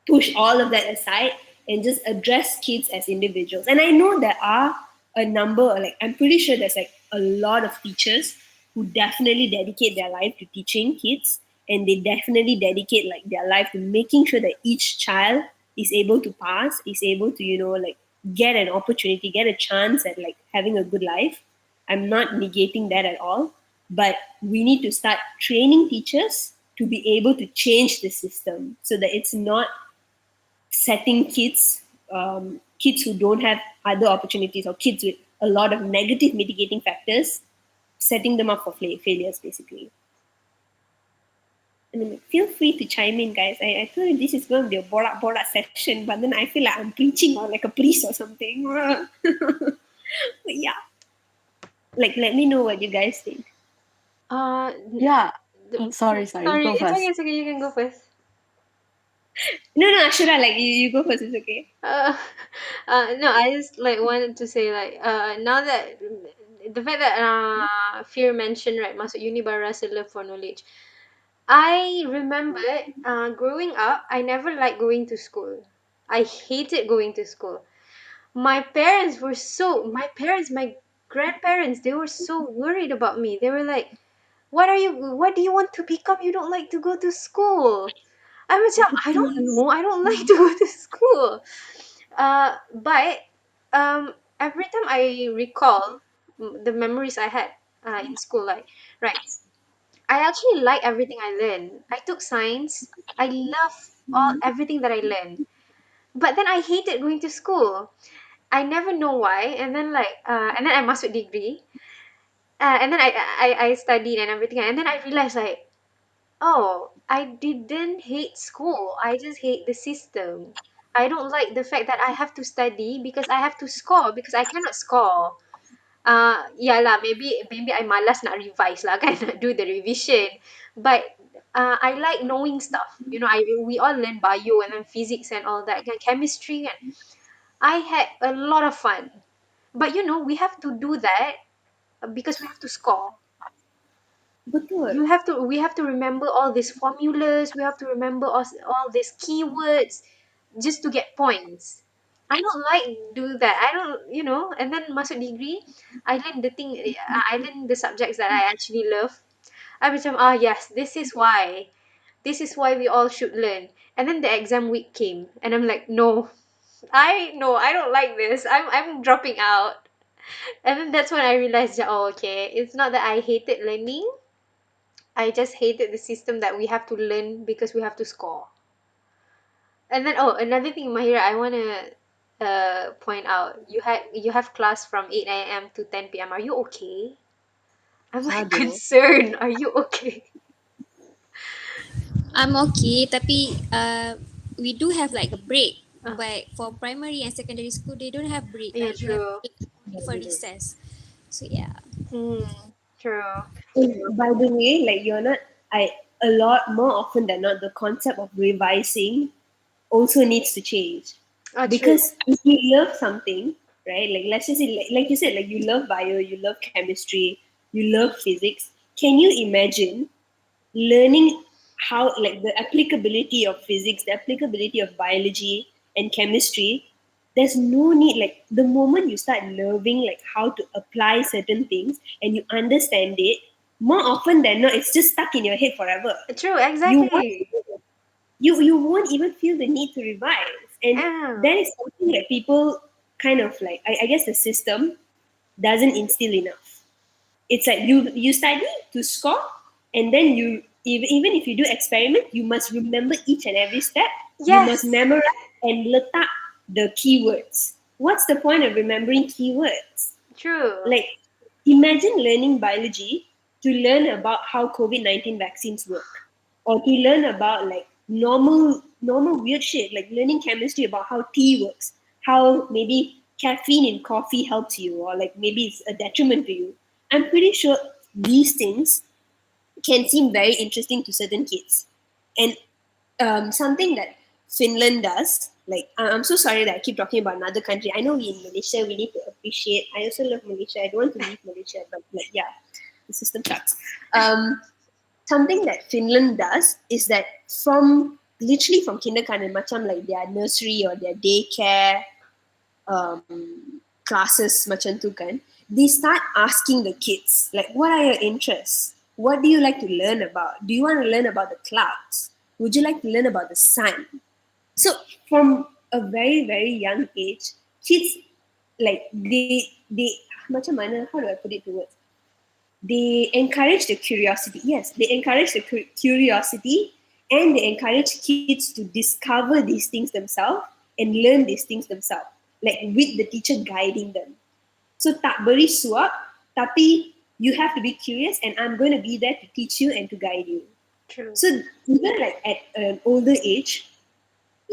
push all of that aside and just address kids as individuals. And I know there are a number, like I'm pretty sure there's like a lot of teachers who definitely dedicate their life to teaching kids, and they definitely dedicate like their life to making sure that each child is able to pass, is able to, like get an opportunity, get a chance at like having a good life. I'm not negating that at all, but we need to start training teachers to be able to change the system so that it's not setting kids who don't have other opportunities, or kids with a lot of negative mitigating factors, setting them up for failures basically. I mean, feel free to chime in, guys. I feel like this is going to be a borak session, but then I feel like I'm preaching or like a priest or something. But yeah, like let me know what you guys think. Uh, Yeah. Sorry, sorry, go first. it's okay. You can go first. No, no, Ashura, like you go first. It's okay. Uh, no, I just like wanted to say like now that the fact that Fear mentioned right, masuk uni baru rasa love for knowledge. I remember growing up, I never liked going to school. I hated going to school. My parents, my grandparents, they were so worried about me. They were like, what do you want to become? You don't like to go to school. I macam, I don't know. I don't like to go to school. But every time I recall the memories I had in school, like, right, I actually like everything I learned. I took science. I love everything that I learned. But then I hated going to school. I never know why. And then I masuk degree. And then I studied and everything. And then I realized like, oh, I didn't hate school. I just hate the system. I don't like the fact that I have to study because I have to score because I cannot score. Yeah lah, maybe I malas nak revise lah kan, nak do the revision. But I like knowing stuff. We all learn bio and then physics and all that kan, chemistry kan. I had a lot of fun. But we have to do that because we have to score. Betul. We have to remember all these formulas, we have to remember all these keywords just to get points. I don't like do that. I don't, and then masuk degree, I learn the subjects that I actually love. I macam, yes, this is why we all should learn. And then the exam week came and I'm like, no, I don't like this. I'm dropping out. And then that's when I realized that, oh, okay, it's not that I hated learning. I just hated the system that we have to learn because we have to score. And then another thing, Mahira, I wanna point out you have class from 8 a.m. to 10 p.m. Are you okay? I'm like Aduh. concerned. Are you okay? I'm okay, tapi we do have like a break. Uh, But for primary and secondary school, they don't have break. yeah, Like they have true. break only for recess. So yeah. Mm, true. And by the way, like you're not, I a lot more often than not, the concept of revising also needs to change. Oh, true. Because if you love something, right? Like let's just say, like you said, like you love bio, you love chemistry, you love physics. Can you imagine learning how, like the applicability of physics, the applicability of biology and chemistry? There's no need, like the moment you start loving like how to apply certain things and you understand it, more often than not it's just stuck in your head forever. True. You won't, Exactly. you won't even feel the need to revise. And Yeah. that is something that people kind of like, I guess the system doesn't instill enough. It's like you study to score, and then you, even if you do experiment, you must remember each and every step. You must Yes. memorize and letak the keywords. What's the point of remembering keywords? True. Like, imagine learning biology to learn about how COVID-19 vaccines work, or to learn about like normal weird shit, like learning chemistry about how tea works, how maybe caffeine in coffee helps you, or like maybe it's a detriment to you. I'm pretty sure these things can seem very interesting to certain kids. And something that Finland does, like I'm so sorry that I keep talking about another country. I know we in Malaysia, we need to appreciate. I also love Malaysia. I don't want to leave Malaysia, but like yeah, the system sucks. Something that Finland does is that from literally from kindergarten, macam like their nursery or their daycare classes macam tu kan, they start asking the kids like, what are your interests? What do you like to learn about? Do you want to learn about the clouds? Would you like to learn about the sun? So from a very young age, kids like they macam mana, how do I put it to words? They encourage the curiosity. Yes, they encourage the curiosity, and they encourage kids to discover these things themselves and learn these things themselves, like with the teacher guiding them. So tak beri suap, tapi you have to be curious, and I'm going to be there to teach you and to guide you. True. So even like at an older age,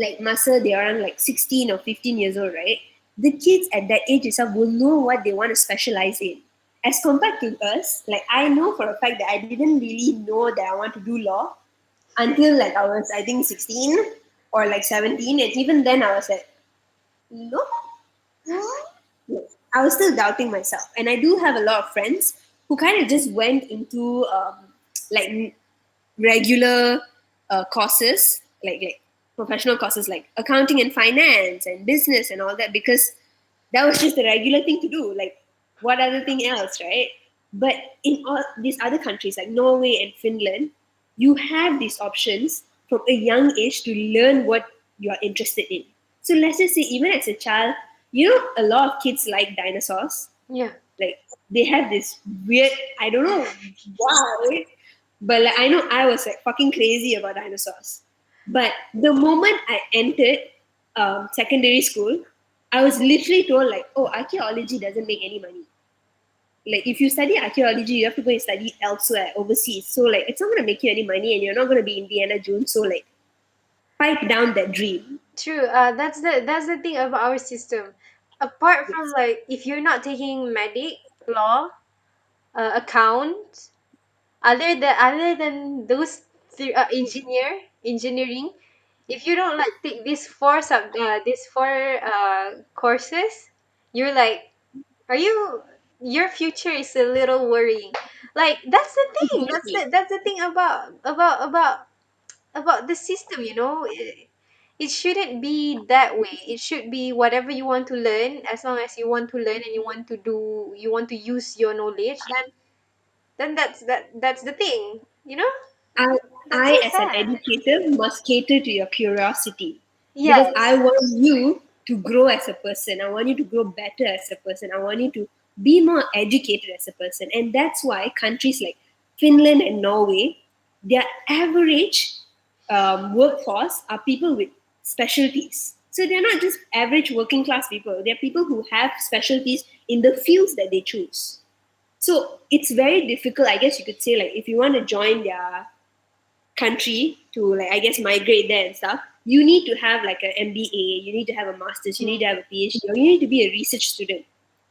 like masa they are like 16 or 15 years old, right? The kids at that age itself will know what they want to specialize in. As compared to us, like I know for a fact that I didn't really know that I want to do law until like I was, I think, 16 or like 17. And even then I was like, no. I was still doubting myself. And I do have a lot of friends who kind of just went into like regular courses, like professional courses like accounting and finance and business and all that, because that was just the regular thing to do. Like, what other thing else, right? But in all these other countries like Norway and Finland, you have these options from a young age to learn what you are interested in. So let's just say, even as a child, you know, a lot of kids like dinosaurs. Yeah. Like, they have this weird, I don't know why, but like, I know I was like fucking crazy about dinosaurs. But the moment I entered secondary school, I was literally told like, oh, archaeology doesn't make any money. Like, if you study archaeology, you have to go and study elsewhere, overseas. So like, it's not gonna make you any money, and you're not gonna be Indiana Jones. So like, pipe down that dream. True. That's the thing about our system. Apart from like if you're not taking medic, law, account, other than those engineering, if you don't like take these four courses, you're like, are you your future is a little worrying. Like that's the thing. Exactly. That's the thing about the system, it shouldn't be that way. It should be whatever you want to learn, as long as you want to learn and you want to use your knowledge, then that's the thing, I, that's so as an sad. educator, must cater to your curiosity, because I Yes. want you to grow as a person. I want you to grow better as a person. I want you to be more educated as a person. And that's why countries like Finland and Norway, their average workforce are people with specialties. So they're not just average working class people. They're people who have specialties in the fields that they choose. So it's very difficult, I guess you could say, like if you want to join their country to like I guess migrate there and stuff, you need to have like an MBA, you need to have a master's, you need to have a PhD, or you need to be a research student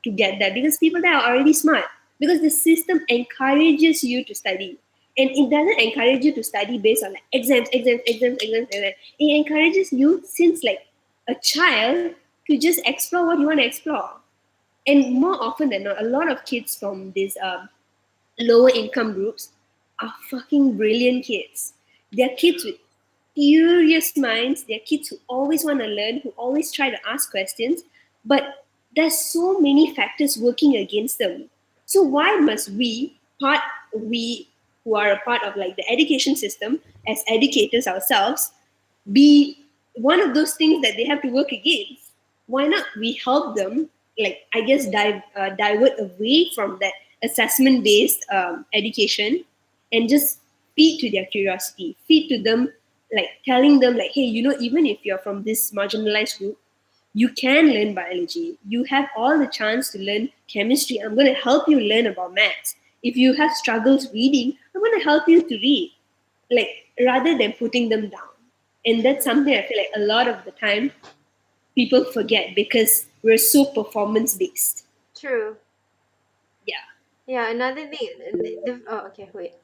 to get that because people there are already smart. Because the system encourages you to study. And it doesn't encourage you to study based on like exams. It encourages you since like a child to just explore what you want to explore. And more often than not, a lot of kids from these lower income groups are fucking brilliant kids. They're kids with curious minds. They're kids who always want to learn, who always try to ask questions. But there's so many factors working against them. So why must we who are a part of like the education system as educators ourselves be one of those things that they have to work against? Why not we help them, like I guess, divert away from that assessment based education and just feed to their curiosity, feed to them, like telling them, like, hey, even if you're from this marginalized group, you can learn biology. You have all the chance to learn chemistry. I'm going to help you learn about maths. If you have struggles reading, I'm going to help you to read, like rather than putting them down. And that's True. something I feel like a lot of the time people forget because we're so performance based. True. Yeah. Yeah, another thing. Oh, okay, wait.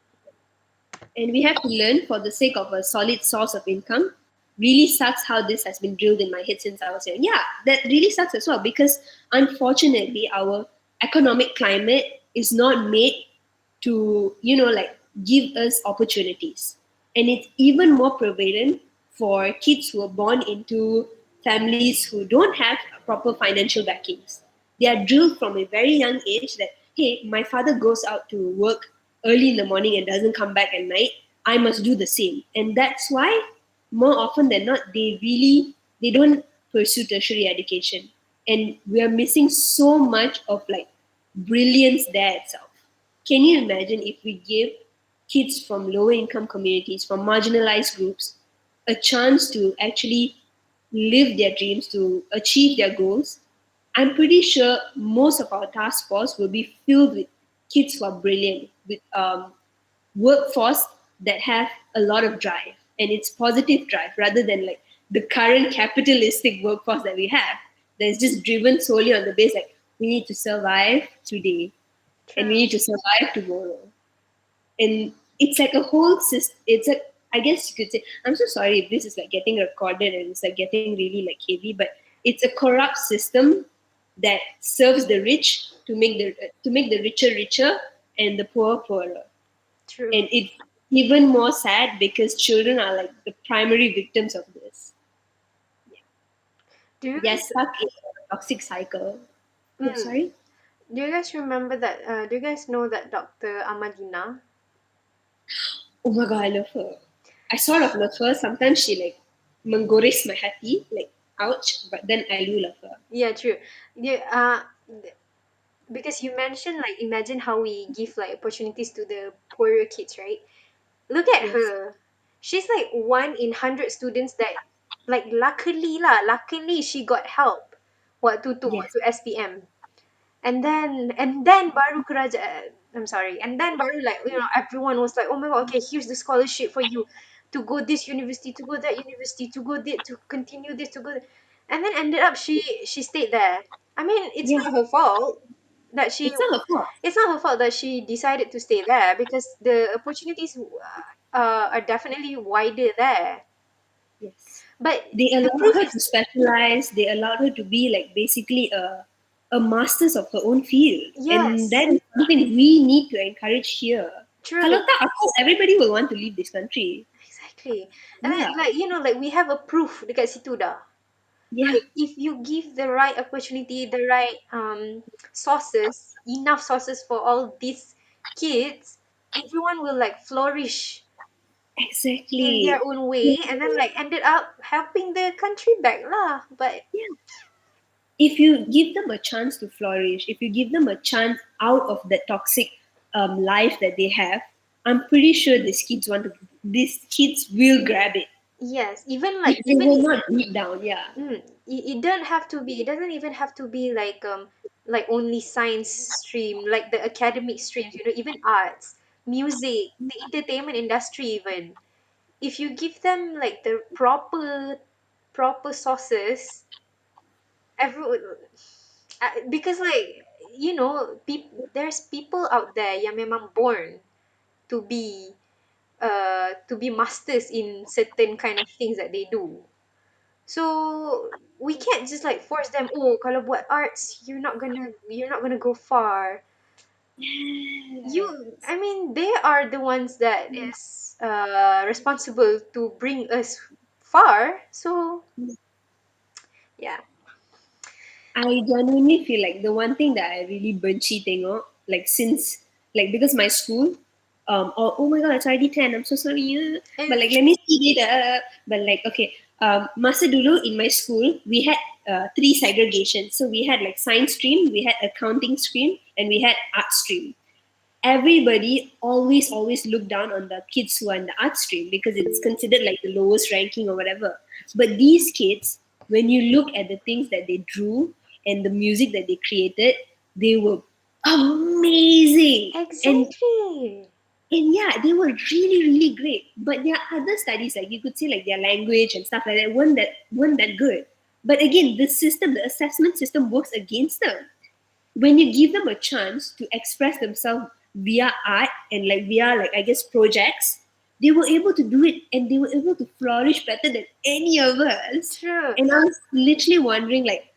And we have to learn for the sake of a solid source of income. Really sucks how this has been drilled in my head since I was young. Yeah, that really sucks as well because unfortunately our economic climate is not made to, like give us opportunities. And it's even more prevalent for kids who are born into families who don't have proper financial backings. They are drilled from a very young age that, hey, my father goes out to work early in the morning and doesn't come back at night. I must do the same. And that's why more often than not, they don't pursue tertiary education. And we are missing so much of like brilliance there itself. Can you imagine if we give kids from lower income communities, from marginalized groups, a chance to actually live their dreams, to achieve their goals? I'm pretty sure most of our task force will be filled with kids who are brilliant, with workforce that have a lot of drive, and it's positive drive rather than like the current capitalistic workforce that we have that's just driven solely on the base like we need to survive today and we True. need to survive tomorrow. And it's like a whole system. It's a, I guess you could say, I'm so sorry if this is like getting recorded and it's like getting really like heavy, but it's a corrupt system that serves the rich to make the richer richer and the poor poorer. True. And it's even more sad because children are like the primary victims of this. Do you They're guys stuck in a toxic cycle. Yeah, mm, sorry. do you guys remember that do you guys know that Dr. Amadina? Oh my god, I love her. I sort of love her. Sometimes she like menggores my hati, like ouch, but then I do love her. Yeah, true. Yeah, because you mentioned like imagine how we give like opportunities to the poorer kids, right? Look at Yes. her. She's like one in 100 students that like luckily she got help waktu Yes. SPM. And then baru kerajaan, I'm sorry, and then baru like everyone was like, oh my god, okay, here's the scholarship for you to go this university, to go that university, to go this, to continue this, to go and then ended up she stayed there. I mean, Yeah. that she It's not her fault. it's not her fault that she decided to stay there because the opportunities are definitely wider there. Yes. But They the allowed proof her is to specialize. They allowed her to be like basically a masters of her own field. And yes, that is something we need to encourage here. Kalau true. tak, of course, everybody will want to leave this country. Exactly. And then Yeah. like like we have a proof dekat situ dah. Yeah. Like if you give the right opportunity, the right sources, enough sources for all these kids, everyone will like flourish in their Exactly. own way and then like ended up helping the country back lah. But Yeah. If you give them a chance to flourish, if you give them a chance out of that toxic life that they have, I'm pretty sure these kids will grab it. yes, even Which like they even will not beat down, yeah. it don't have to be. It doesn't even have to be like only science stream, like the academic streams. You know, even arts, music, the entertainment industry. Even if you give them like the proper sources, every because like there's people out there yang memang born to be to be masters in certain kind of things that they do. So we can't just like force them, oh kalau buat arts you're not gonna go far. Yeah. I mean they are the ones that is responsible to bring us far. So yeah. I genuinely feel like the one thing that I really benci tengok, like since, like because my school, oh my god, it's already 10, I'm so sorry. But And like, let me see later. But like, okay, masa dulu in my school, we had three segregations. So we had like science stream, we had accounting stream, and we had art stream. Everybody always look down on the kids who are in the art stream because it's considered like the lowest ranking or whatever. But these kids, when you look at the things that they drew and the music that they created, they were amazing. and exactly. and yeah, they were really great. But there are other studies, like you could say like their language and stuff like that, weren't that good. But again, the assessment system works against them. When you give them a chance to express themselves via art and like via, like, I guess, projects, they were able to do it, and they were able to flourish better than any of us. True. And I was literally wondering, like,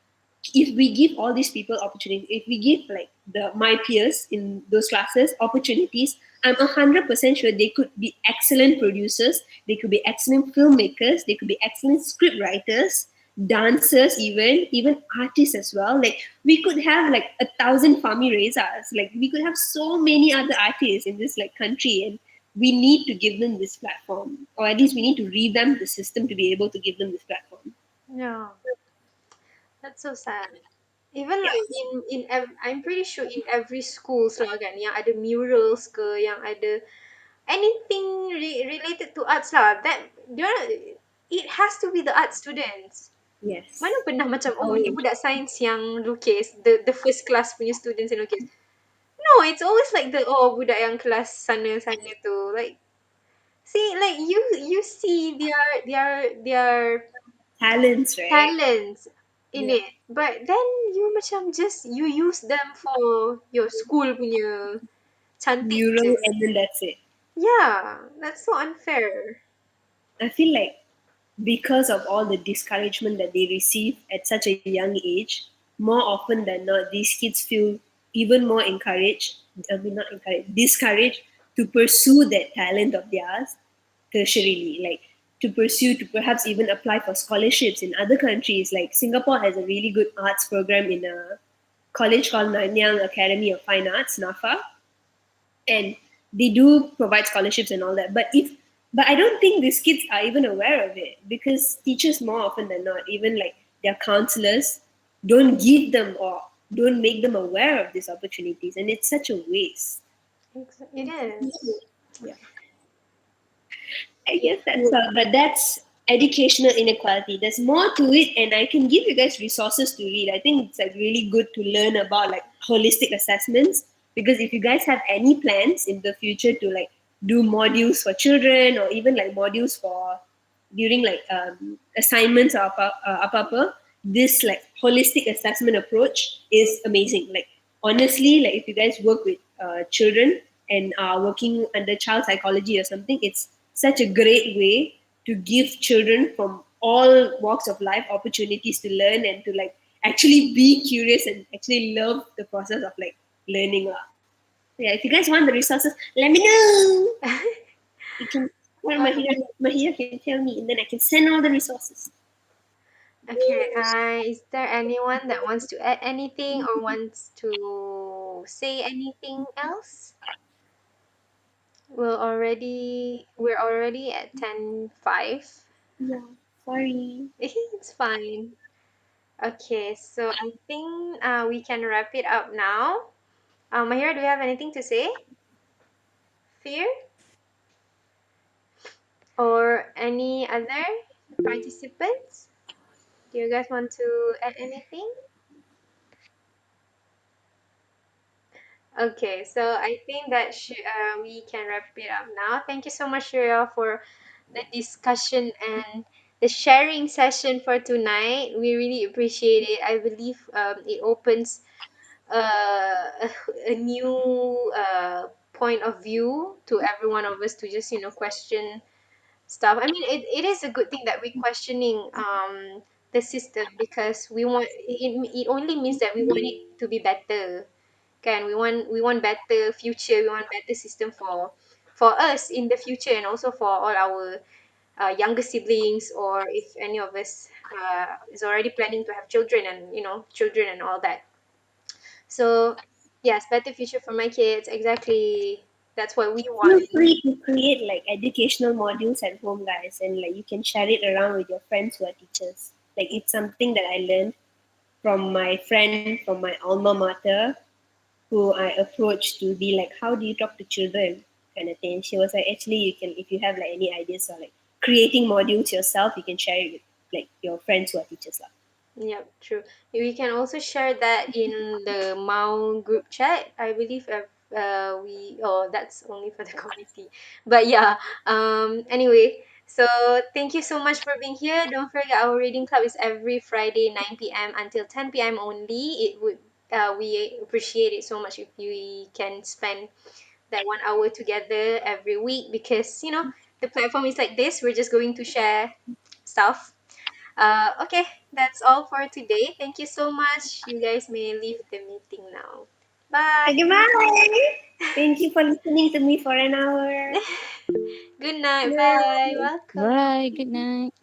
if we give all these people opportunities, if we give like the my peers in those classes opportunities, I'm 100% sure they could be excellent producers, they could be excellent filmmakers, they could be excellent script writers, dancers, even artists as well. Like we could have like 1,000 Fami Rezas, like we could have so many other artists in this like country, and we need to give them this platform, or at least we need to revamp the system to be able to give them this platform. Yeah, that's so sad. Even like I'm pretty sure in every schools lah kan yang ada murals ke, yang ada anything related to arts lah, that dia it has to be the art students. Mana Yes. pernah macam, oh ni Always. budak sains yang lukis, the first class punya students yang lukis. No, it's always like the, oh budak yang kelas sana tu, like see, like you see their Talents, right? talents in Yeah. it, but then you macam just you use them for your school punya cantik je. Mural, and then that's it. Yeah, that's so unfair. I feel like because of all the discouragement that they receive at such a young age, more often than not, these kids feel even more encouraged, I mean, not encouraged, discouraged to pursue that talent of theirs tertiarily, like to pursue, to perhaps even apply for scholarships in other countries. Like Singapore has a really good arts program in a college called Nanyang Academy of Fine Arts, NAFA, and they do provide scholarships and all that. But I don't think these kids are even aware of it, because teachers, more often than not, even like their counselors, don't give them or don't make them aware of these opportunities, and it's such a waste. It is. Yeah. I guess that's all. But that's educational inequality. There's more to it, and I can give you guys resources to read. I think it's like really good to learn about like holistic assessments, because if you guys have any plans in the future to like do modules for children, or even like modules for during like assignments or apa, this like holistic assessment approach is amazing. Like honestly, like if you guys work with children and are working under child psychology or something, it's such a great way to give children from all walks of life opportunities to learn and to like actually be curious and actually love the process of like learning. Yeah, if you guys want the resources, let me know. You can, well, Mahira can tell me, and then I can send all the resources. Okay, is there anyone that wants to add anything or wants to say anything else? We're already at 10:05. Yeah, sorry. It's fine. Okay, so I think we can wrap it up now. Mahira, do you have anything to say? Fear? Or any other participants? Do you guys want to add anything? Okay, so I think that we can wrap it up now. Thank you so much, Shreya, for the discussion and the sharing session for tonight. We really appreciate it. I believe it opens a new point of view to every one of us to just question stuff. I mean, it is a good thing that we're questioning the system because it only means that we want it to be better. Can we want better future, we want better system for us in the future and also for all our younger siblings, or if any of us is already planning to have children and children and all that. So yes, better future for my kids, exactly. That's what we Feel want. free to create like educational modules at home, guys, and like you can share it around with your friends who are teachers. Like it's something that I learned from my friend from my alma mater, who I approached to be like, how do you talk to children, kind of thing. She was like, actually, you can, if you have like any ideas or like creating modules yourself, you can share it with like your friends who are teachers, lah. Yep, true. We can also share that in the Mao group chat. I believe that's only for the community. But yeah, anyway, so thank you so much for being here. Don't forget our reading club is every Friday 9 p.m. until 10 p.m. only. It would we appreciate it so much if we can spend that 1 hour together every week, because the platform is like this. We're just going to share stuff. Okay, that's all for today. Thank you so much. You guys may leave the meeting now. Bye. Okay, bye. Thank you for listening to me for an hour. Good night. Bye. Bye. Welcome. Bye. Good night.